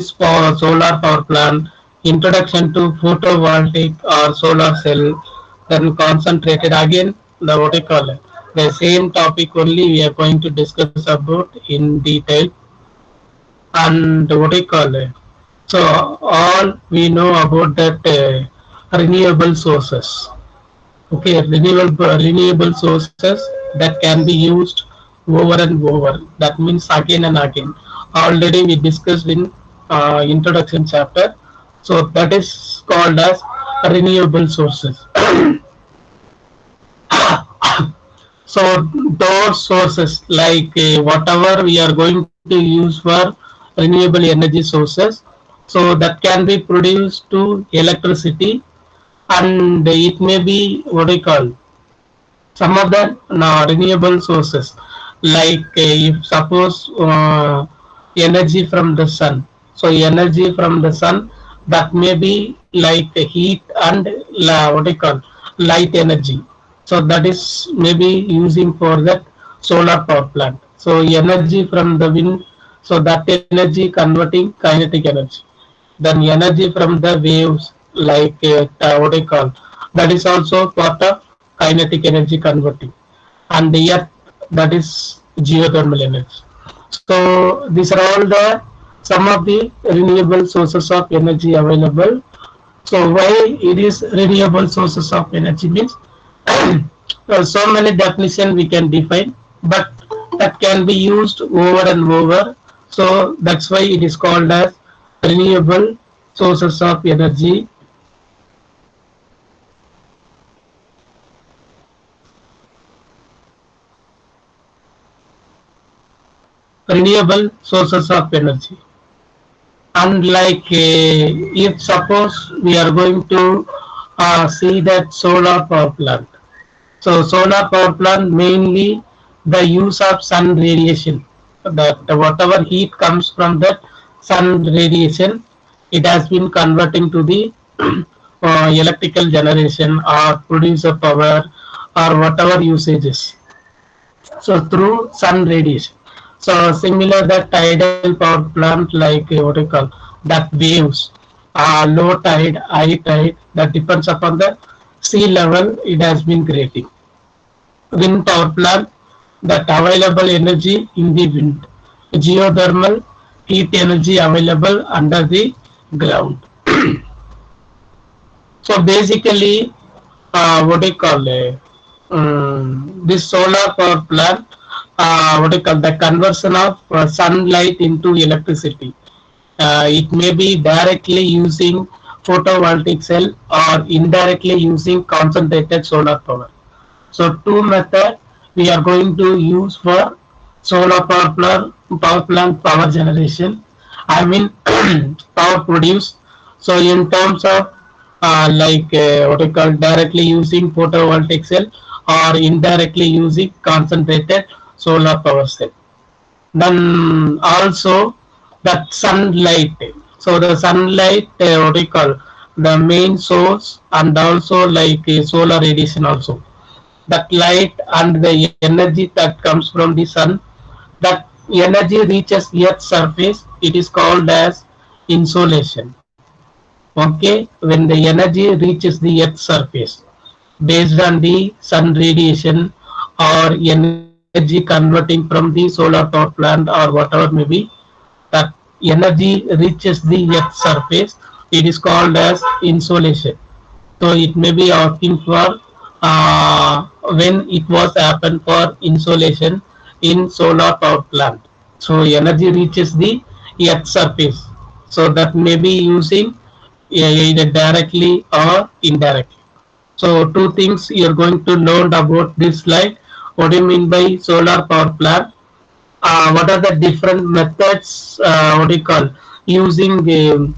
solar power plant, introduction to photovoltaic or solar cell, then concentrated again the what I call it, the same topic only we are going to discuss about in detail. And what I call it, so all we know about that renewable sources. Okay, renewable sources that can be used over and over. That means again and again. Already we discussed in introduction chapter. So that is called as renewable sources. So those sources like whatever we are going to use for renewable energy sources, so that can be produced to electricity, and it may be what I call some of the renewable sources like if suppose energy from the sun, so energy from the sun, that may be like heat and what I call light energy, so that is maybe using for that solar power plant. So energy from the wind, so that energy converting kinetic energy, then energy from the waves like what I call, that is also part of kinetic energy converting, and the earth, that is geothermal energy. So these are all the some of the renewable sources of energy available. So why it is renewable sources of energy means so many definition we can define, but that can be used over and over. So that's why it is called as renewable sources of energy. Renewable sources of energy. Unlike if suppose we are going to see that solar power plant. So solar power plant mainly the use of sun radiation. That whatever heat comes from that sun radiation, it has been converting to the electrical generation or producer power or whatever usages. So through sun radiation. So similar that tidal power plant like what you call that waves, low tide, high tide, that depends upon the sea level it has been creating. Wind power plant, that available energy in the wind. Geothermal, heat energy available under the ground. So basically, what do you call it? This solar power plant, what do you call the conversion of sunlight into electricity. It may be directly using photovoltaic cell or indirectly using concentrated solar power. So two method we are going to use for solar power plant power generation. I mean power produced. So in terms of what we call directly using photovoltaic cell or indirectly using concentrated solar power cell. Then also that sunlight. So the sunlight, what we call the main source, and also like solar radiation also. That light and the energy that comes from the sun, that energy reaches Earth's surface. It is called as insolation. Okay, when the energy reaches the Earth's surface based on the sun radiation or energy converting from the solar power plant or whatever may be, that energy reaches the Earth's surface, it is called as insolation. So it may be asking for when it was happened for insolation in solar power plant. So energy reaches the Earth surface. So that may be using either directly or indirectly. So two things you are going to learn about this slide. What do you mean by solar power plant? What are the different methods? What do you call using the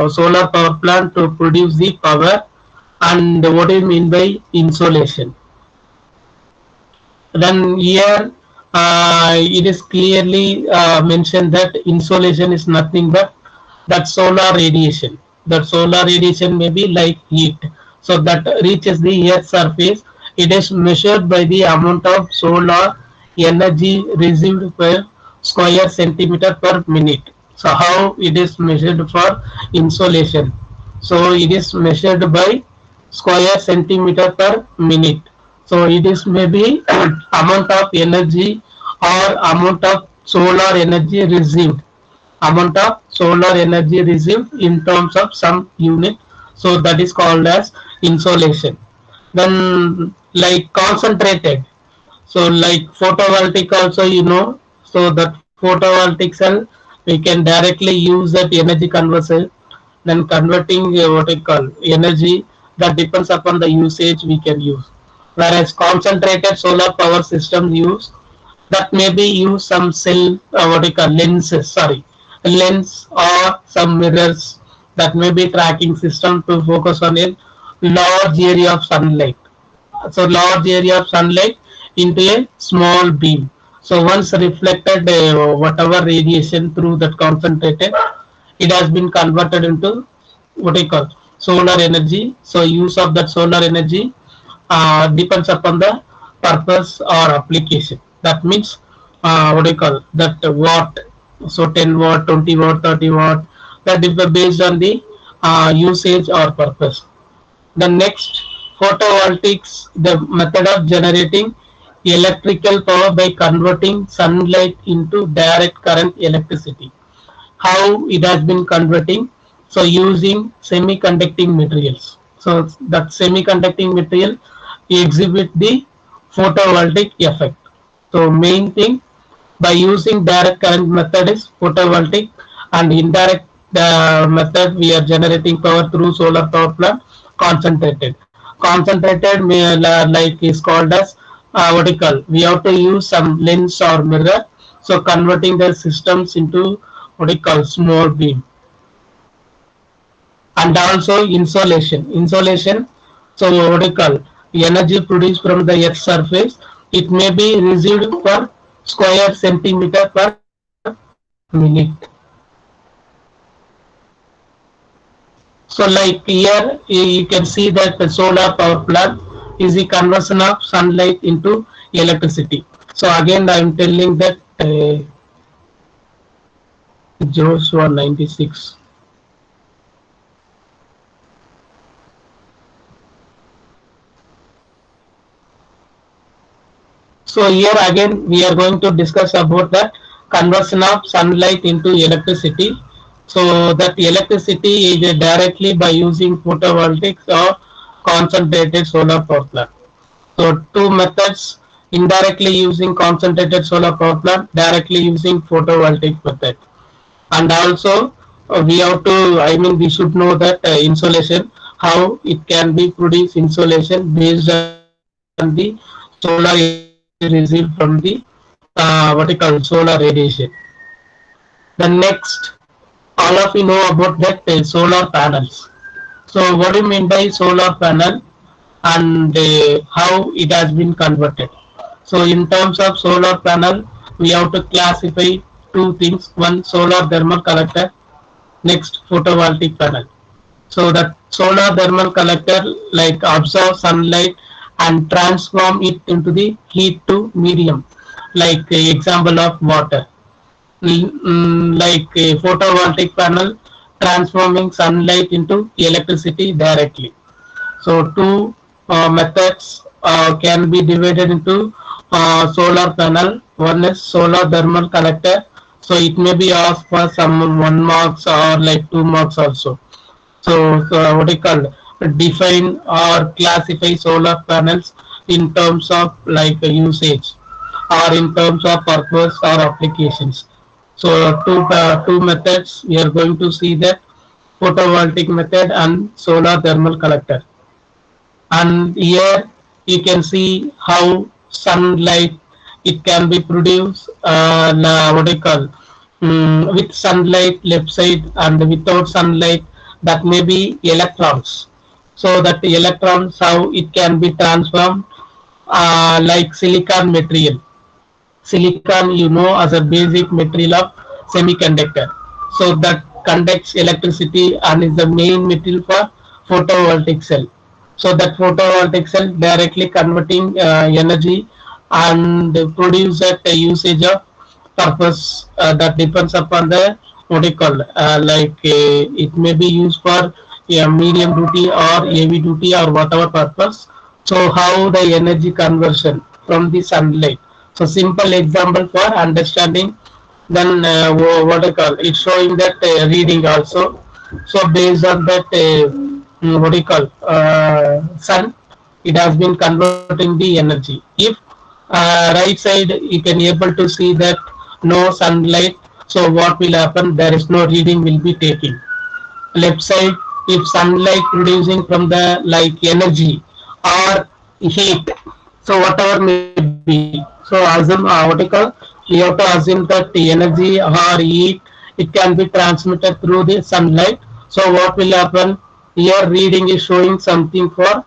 solar power plant to produce the power, and what do you mean by insolation? Then here it is clearly mentioned that insolation is nothing but that solar radiation. That solar radiation may be like heat. So that reaches the Earth's surface. It is measured by the amount of solar energy received per square centimeter per minute. So how it is measured for insolation? So it is measured by square centimeter per minute. So it is maybe amount of energy or amount of solar energy received, amount of solar energy received in terms of some unit. So that is called as insolation. Then like concentrated, so like photovoltaic also, so that photovoltaic cell, we can directly use that energy conversion, then converting what I call energy, that depends upon the usage we can use. Whereas concentrated solar power systems use, that maybe use some cell, what I call lenses, sorry, lens or some mirrors, that may be tracking system to focus on a large area of sunlight. So large area of sunlight into a small beam. So once reflected, whatever radiation through that concentrated, it has been converted into what I call solar energy. So use of that solar energy depends upon the purpose or application. That means what I call that watt. So 10 watt, 20 watt, 30 watt. That is based on the usage or purpose. The next, photovoltaics, the method of generating electrical power by converting sunlight into direct current electricity. How it has been converting? So using semiconducting materials. So that semiconducting material exhibit the photovoltaic effect. So main thing, by using direct current method is photovoltaic, and indirect method we are generating power through solar power plant, concentrated. Concentrated like is called as what you call, we have to use some lens or mirror, so converting the systems into what you call small beam. And also insolation. Insolation, so what you call energy produced from the earth surface, it may be received per square centimeter per minute. So like here you can see that the solar power plant is the conversion of sunlight into electricity. So again I am telling that Joshua 96. So here again we are going to discuss about the conversion of sunlight into electricity. So that electricity is directly by using photovoltaics or concentrated solar power plant. So two methods: indirectly using concentrated solar power plant, directly using photovoltaic method. And also we have to, I mean we should know that insolation, how it can be produced insolation based on the solar energy received from the what you call solar radiation. The next, all of you know about that solar panels. So what do you mean by solar panel, and how it has been converted? So in terms of solar panel, we have to classify two things: one, solar thermal collector; next, photovoltaic panel. So that solar thermal collector like absorb sunlight and transform it into the heat to medium, like example of water. Like a photovoltaic panel transforming sunlight into electricity directly. So two methods can be divided into solar panel. One is solar thermal collector. So it may be asked for some 1 marks or like 2 marks also. So what do you call, define or classify solar panels in terms of like usage or in terms of purpose or applications. So two methods we are going to see, that photovoltaic method and solar thermal collector. And here you can see how sunlight, it can be produced what do you call, with sunlight left side and without sunlight, that may be electrons. So that the electrons, how it can be transformed like silicon material. Silicon, you know, as a basic material of semiconductor. So that conducts electricity and is the main material for photovoltaic cell. So that photovoltaic cell directly converting energy and produce that usage of purpose, that depends upon the what do you call it may be used for medium duty or heavy duty or whatever purpose. So how the energy conversion from the sunlight. So simple example for understanding. Then what I call it's showing that reading also. So based on that what do you call sun, it has been converting the energy. If right side you can able to see that no sunlight, so what will happen, there is no reading will be taking. Left side, if sunlight producing from the like energy or heat, so whatever may be, so assume what you call, we have to assume that the energy or heat, it can be transmitted through the sunlight. So what will happen, here reading is showing something for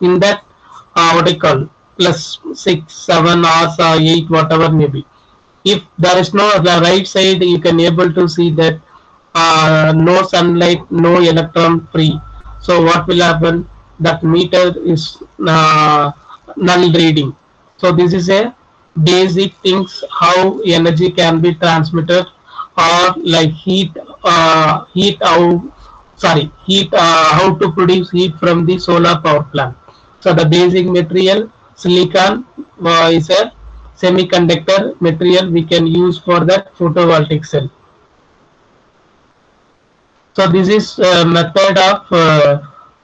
in that what I call plus 6 7 hours or 8 whatever may be. If there is no the right side, you can able to see that no sunlight, no electron free. So what will happen, that meter is null reading. So this is a basic things how energy can be transmitted, or like heat how, sorry, heat how to produce heat from the solar power plant. So the basic material silicon is a semiconductor material we can use for that photovoltaic cell. So this is method of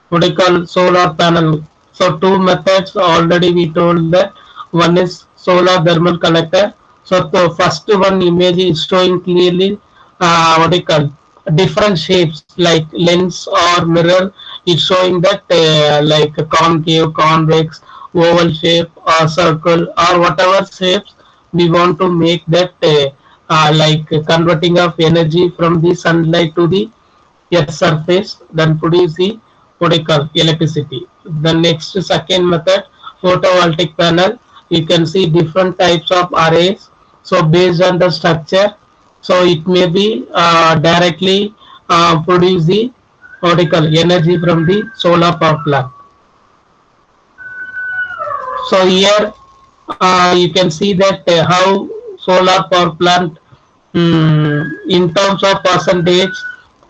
what I call solar panel. So two methods already we told that. One is solar thermal collector. So the first one image is showing clearly what I call different shapes like lens or mirror. It's showing that like a concave, convex, oval shape or circle or whatever shapes we want to make that like converting of energy from the sunlight to the earth surface, then produce the what I call electricity. The next second method, photovoltaic panel, you can see different types of arrays. So based on the structure, so it may be directly produce the what I call energy from the solar power plant. So here you can see that how solar power plant in terms of percentage,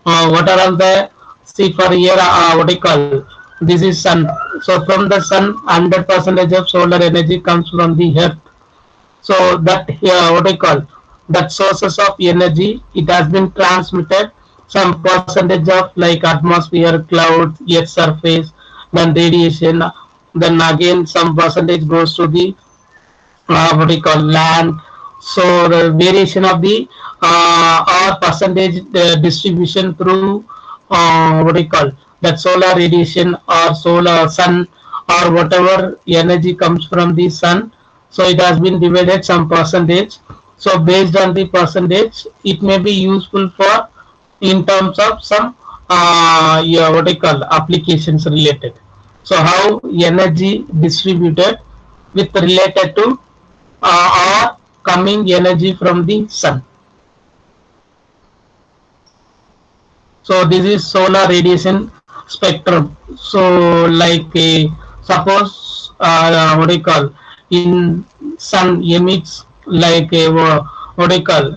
what are all the, see for here what I call, this is sun. So from the sun 100 percentage of solar energy comes from the earth. So that what I call, that sources of energy, it has been transmitted some percentage of like atmosphere, cloud, earth surface, then radiation, then again some percentage goes to the what we call land. So the variation of the or percentage distribution through what we call that solar radiation or solar sun or whatever energy comes from the sun. So it has been divided some percentage. So based on the percentage, it may be useful for in terms of some yeah, what I call applications related. So how energy distributed with related to or coming energy from the sun. So this is solar radiation spectrum. So like suppose what do you call, in sun emits like a what do you call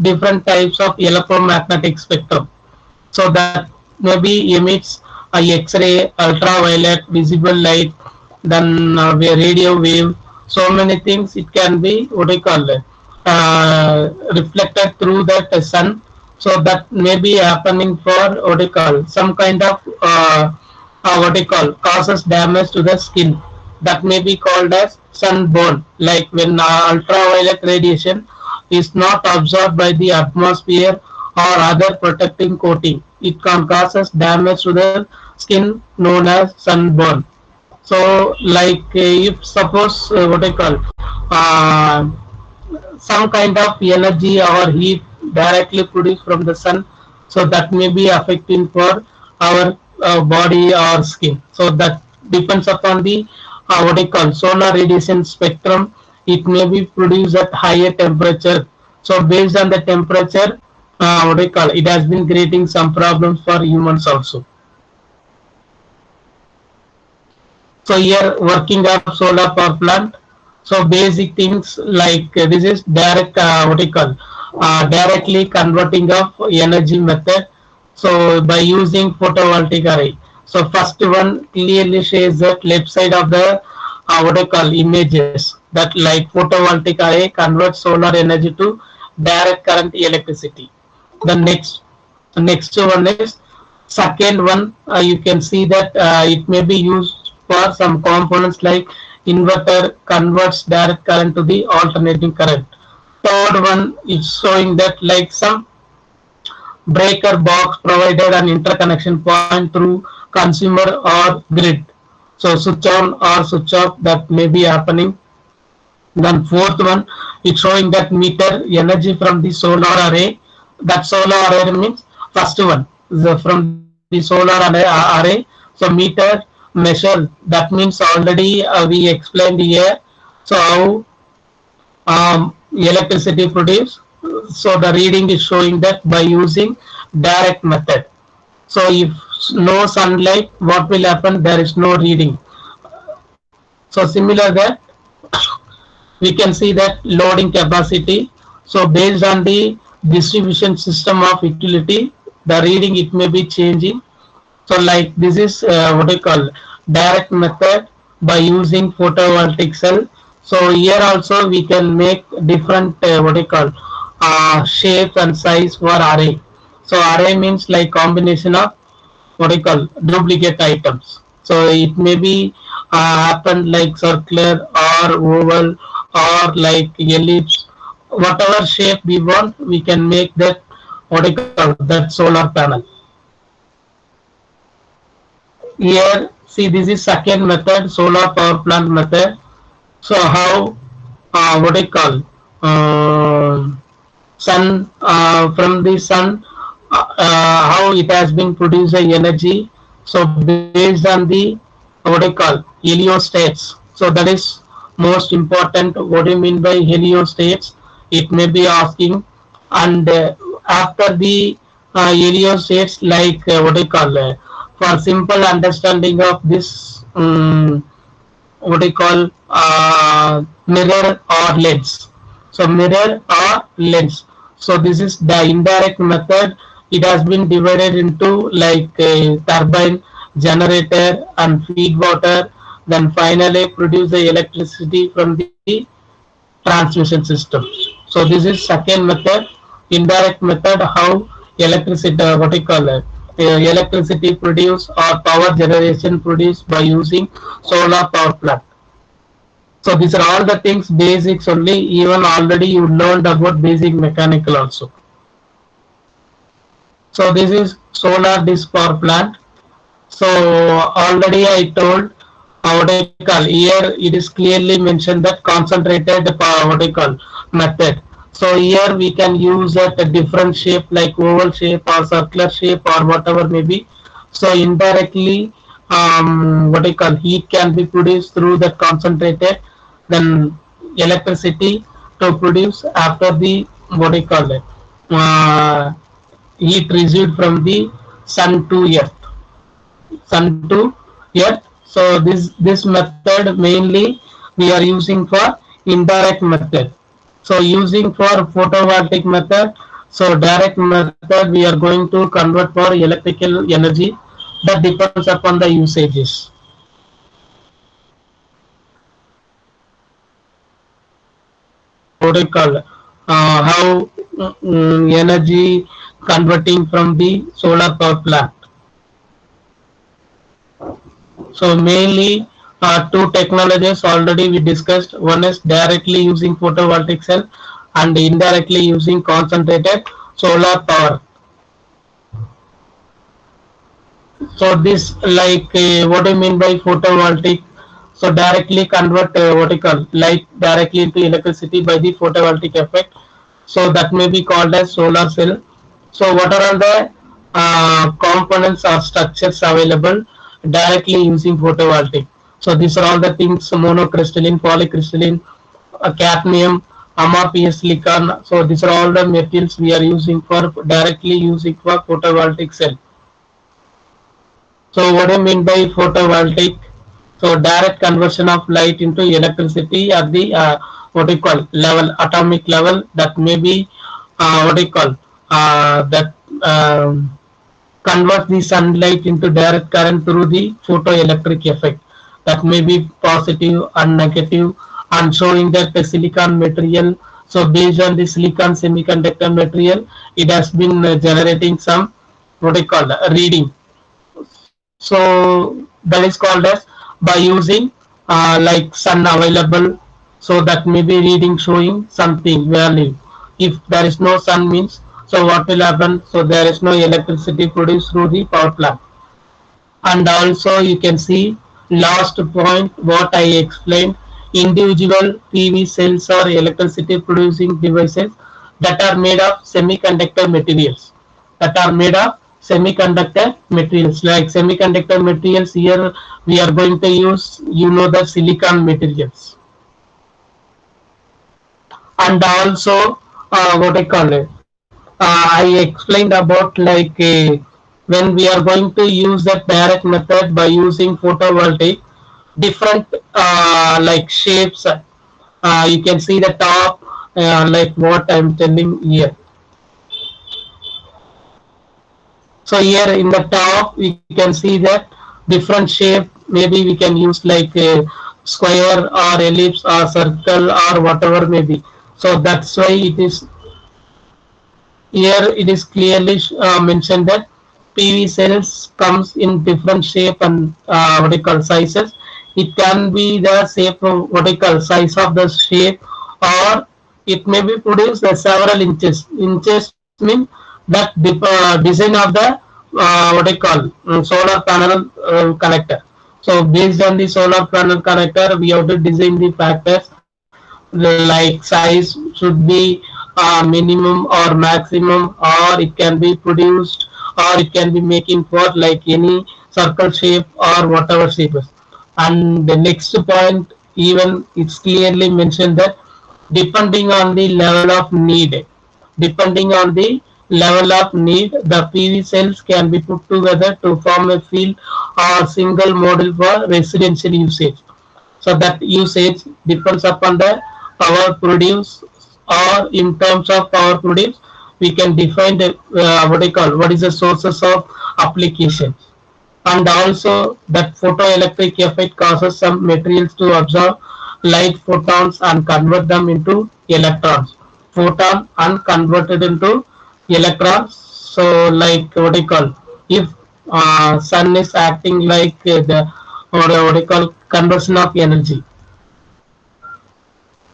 different types of electromagnetic spectrum. So that maybe emits X-ray, ultraviolet, visible light, then radio wave. So many things it can be what I call reflected through that sun. So that may be happening for what I call some kind of what I call causes damage to the skin. That may be called as sunburn. Like when ultraviolet radiation is not absorbed by the atmosphere or other protecting coating, it can causes damage to the skin known as sunburn. So like if suppose what I call some kind of energy or heat directly produced from the sun, so that may be affecting for our body or skin. So that depends upon the what I call solar radiation spectrum. It may be produced at higher temperature. So based on the temperature, what I call it has been creating some problems for humans also. So here working of solar power plant. So basic things like this is direct what I call directly converting of energy method. So by using photovoltaic array. So first one clearly shows that left side of the what I call images that like photovoltaic array converts solar energy to direct current electricity. The next one is second one. You can see that it may be used for some components like inverter converts direct current to the alternating current. Third one is showing that like some breaker box provided an interconnection point through consumer or grid. So switch on or switch off that may be happening. Then fourth one, it's showing that meter energy from the solar array. That solar array means first one from the solar array. So meter measure that means already we explained here. So how electricity produced. So the reading is showing that by using direct method. So if no sunlight, what will happen? There is no reading. So similar that we can see that loading capacity. So based on the distribution system of utility, the reading it may be changing. So like this is what I call direct method by using photovoltaic cell. So here also we can make different what I call shapes and size for array. So array means like combination of what I call duplicate items. So it may be happen like circular or oval or like ellipse. Whatever shape we want, we can make that what I call that solar panel. Here, see this is second method, solar power plant method. So how what I call sun from the sun how it has been produced the energy. So based on the what I call heliostates. So that is most important. What do you mean by heliostates? It may be asking, and after the heliostates, like what I call for simple understanding of this. What I call mirror or lens. So mirror or lens. So this is the indirect method. It has been divided into like a turbine, generator, and feed water. Then finally produce the electricity from the transmission system. So this is second method, indirect method. How electricity, what I call it, electricity produced or power generation produced by using solar power plant. So these are all the things basics only. Even already you learned about basic mechanical also. So this is solar disk power plant. So already I told what I call here it is clearly mentioned that concentrated power what I call method. So here we can use a different shape like oval shape or circular shape or whatever may be. So indirectly what I call heat can be produced through that concentrated, then electricity to produce after the what I call it heat received from the sun to earth, sun to earth. So this method mainly we are using for indirect method. So using for photovoltaic method, so direct method we are going to convert for electrical energy. That depends upon the usages. What I call how energy converting from the solar power plant. So mainly two technologies already we discussed. One is directly using photovoltaic cell and indirectly using concentrated solar power. So this like what I mean by photovoltaic. So directly convert what I call light directly into electricity by the photovoltaic effect. So that may be called as solar cell. So what are all the components or structures available directly using photovoltaic? So these are all the things: monocrystalline, polycrystalline, cadmium, amorphous silicon. So these are all the materials we are using for directly using for photovoltaic cell. So what I mean by photovoltaic? So direct conversion of light into electricity at the what we call level, atomic level. That may be what do you call that convert the sunlight into direct current through the photoelectric effect. That may be positive and negative, and showing that the silicon material. So based on the silicon semiconductor material, it has been generating some what I call reading. So that is called as by using like sun available. So that may be reading showing something value. If there is no sun means, so what will happen? So there is no electricity produced through the power plant. And also you can see last point what I explained, individual PV cells are electricity producing devices that are made of semiconductor materials, like semiconductor materials. Here we are going to use, the silicon materials. And also what I call it, I explained about like when we are going to use that direct method by using photovoltaic, different like shapes. You can see the top, like what I'm telling here. So here in the top we can see that different shape. Maybe we can use like a square or ellipse or circle or whatever maybe. So that's why it is here. It is clearly mentioned that PV cells comes in different shape and what I call sizes. It can be the shape of what I call size of the shape, or it may be produced the several inches. Inches mean that design of the what I call solar panel connector. So based on the solar panel connector, we have to design the factors like size should be minimum or maximum, or it can be produced, or it can be making for like any circle shape or whatever shape is. And the next point, even it's clearly mentioned that depending on the level of need, depending on the level of need, the PV cells can be put together to form a field or single module for residential usage. So that usage depends upon the power produced, or in terms of power produced, we can define the what I call what is the sources of application. And also that photoelectric effect causes some materials to absorb light photons and convert them into electrons. Photon and converted into electrons. So like what I call, if sun is acting like the or what I call conversion of energy.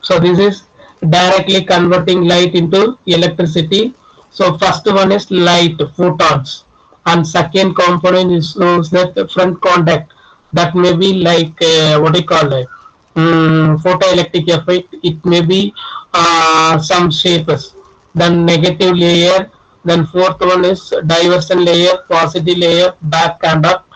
So this is directly converting light into electricity. So first one is light photons, and second component is shows that the front contact, that may be like what I call it, photoelectric effect. It may be some shapes. Then negative layer. Then fourth one is diversion layer, positive layer, back conduct.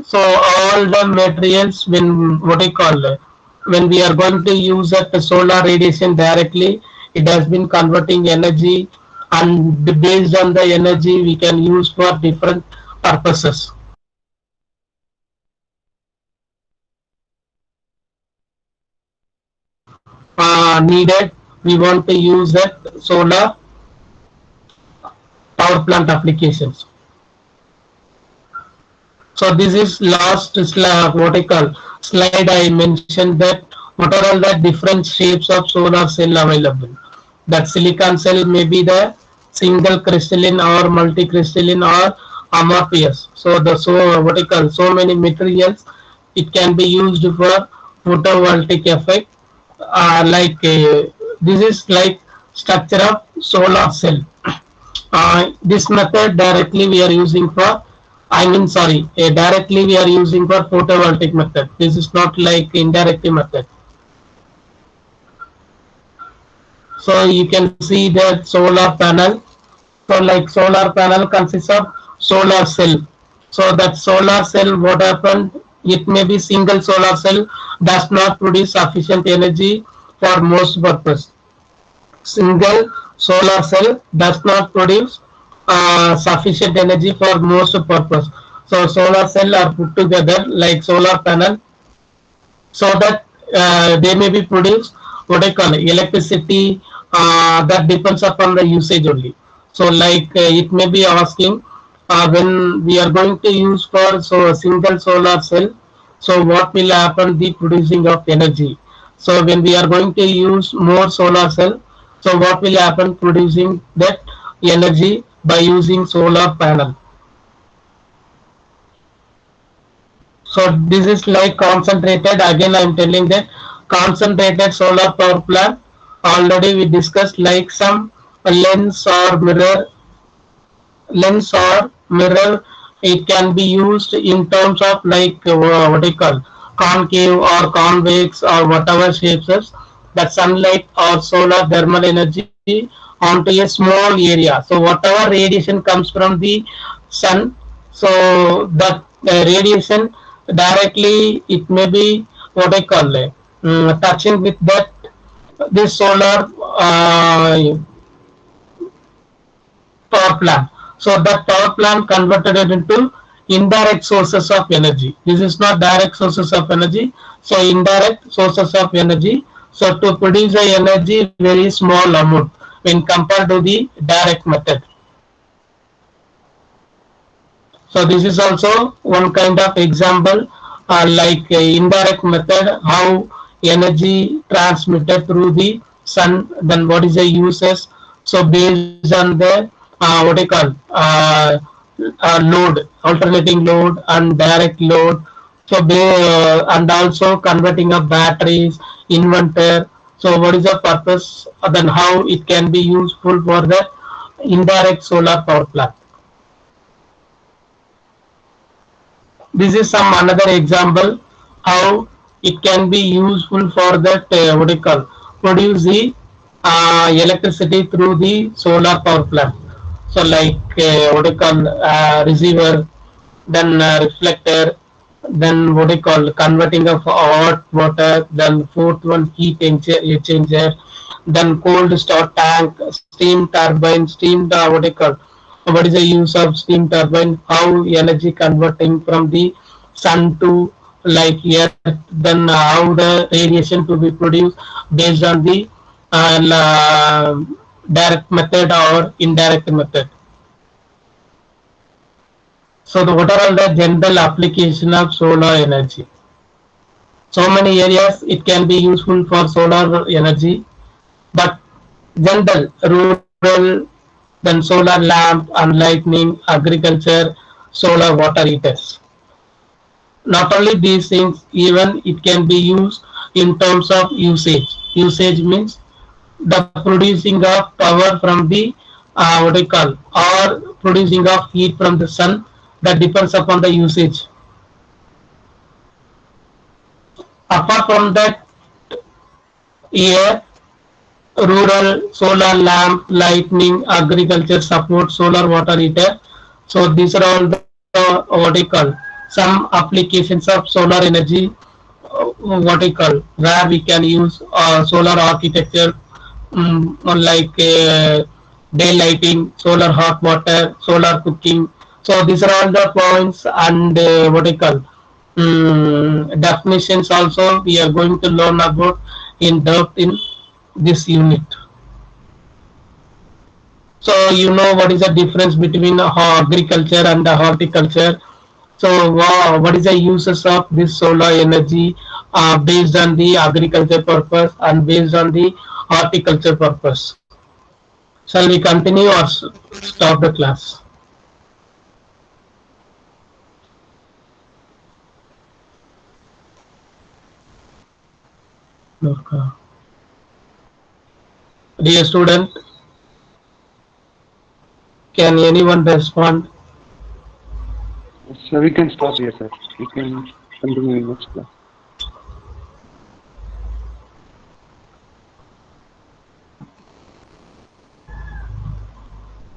So all the materials, when what I call when we are going to use that solar radiation directly, it has been converting energy, and based on the energy we can use for different purposes. Needed, we want to use that solar power plant applications. So this is last slide, what I call slide. I mentioned that what are all the different shapes of solar cell available. That silicon cell may be the single crystalline or multi-crystalline or amorphous. So the what I call so many materials, it can be used for photovoltaic effect. This is like structure of solar cell. This method directly we are using for, directly we are using for photovoltaic method. This is not like indirect method. So you can see that solar panel. So like solar panel consists of solar cell. So that solar cell, what happened? It may be single solar cell does not produce sufficient energy for most purpose. Single solar cell does not produce sufficient energy for most purpose. So solar cell are put together like solar panel, so that they may be produced what I call electricity that depends upon the usage only. So like it may be asking when we are going to use for so a single solar cell, so what will happen the producing of energy. So when we are going to use more solar cell, so what will happen producing that energy by using solar panel. So this is like concentrated. Again, I am telling that concentrated solar power plant. Already we discussed like some lens or mirror. It can be used in terms of like what do you call concave or convex or whatever shapes is that sunlight or solar thermal energy onto a small area. So whatever radiation comes from the sun, so that radiation directly it may be what I call touching with that this solar power plant. So that power plant converted it into indirect sources of energy. This is not direct sources of energy. So indirect sources of energy. So to produce the energy very small amount when compared to the direct method. So this is also one kind of example like indirect method how energy transmitted through the sun, then what is the uses. So based on the what do you call load, alternating load and direct load. So and also converting of batteries, inverter. So what is the purpose? Then how it can be useful for the indirect solar power plant. This is some another example how it can be useful for that what do you call produce the electricity through the solar power plant. So like what do you call receiver, then reflector, then what do you call converting of hot water, then fourth one heat exchanger, then cold start tank, steam turbine, what do you call what is the use of steam turbine, how energy converting from the sun to like earth, then how the radiation to be produced based on the direct method or indirect method. So what are all the general application of solar energy? So many areas it can be useful for solar energy, but general, rural, then solar lamp and lightning, agriculture, solar water heaters. Not only these things, even it can be used in terms of usage. Usage means the producing of power from the what do you call or producing of heat from the sun that depends upon the usage. Apart from that, air, rural, solar lamp, lightning, agriculture support, solar water heater. So these are all the what do you call some applications of solar energy. What do you call where we can use solar architecture like day lighting, solar hot water, solar cooking. So these are all the points and what do you call definitions also we are going to learn about in depth in this unit. So you know what is the difference between agriculture and the horticulture. So what is the uses of this solar energy based on the agriculture purpose and based on the horticulture purpose. Shall we continue or stop the class? Okay. Dear student, can anyone respond? So we can stop here, sir. We can continue in next class.